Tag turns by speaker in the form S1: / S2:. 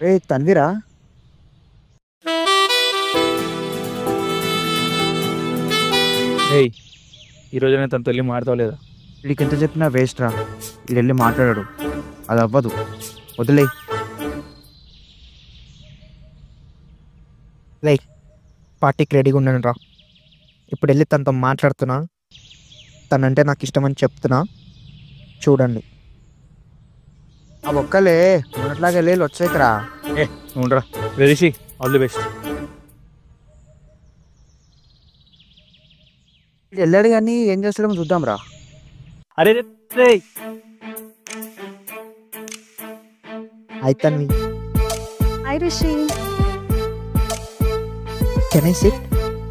S1: ఏ తన్విరా
S2: ఏయ్ ఈరోజు నేను తనతో వెళ్ళి మాడతావు లేదా?
S1: వీడికి ఎంత చెప్పినా వేస్ట్ రా. వీడు వెళ్ళి మాట్లాడాడు, అది అవ్వదు, వదిలే.
S3: లైక్ పార్టీకి రెడీగా ఉన్నాను రా. ఇప్పుడు వెళ్ళి తనతో మాట్లాడుతున్నా, తనంటే నాకు ఇష్టమని చెప్తున్నా, చూడండి.
S1: ఆ ఒక్కలే ఉన్నట్లాగే వెళ్ళి వచ్చేకరా.
S2: ఏ ఉండరా, వెరీషి, ఆల్ ది బెస్ట్.
S1: వెళ్ళాడు కానీ ఏం చేస్తాడో చూద్దాం రా.
S2: అరే రే
S3: hi Tanvi,
S4: Hi Rishi.
S3: Can I SIT?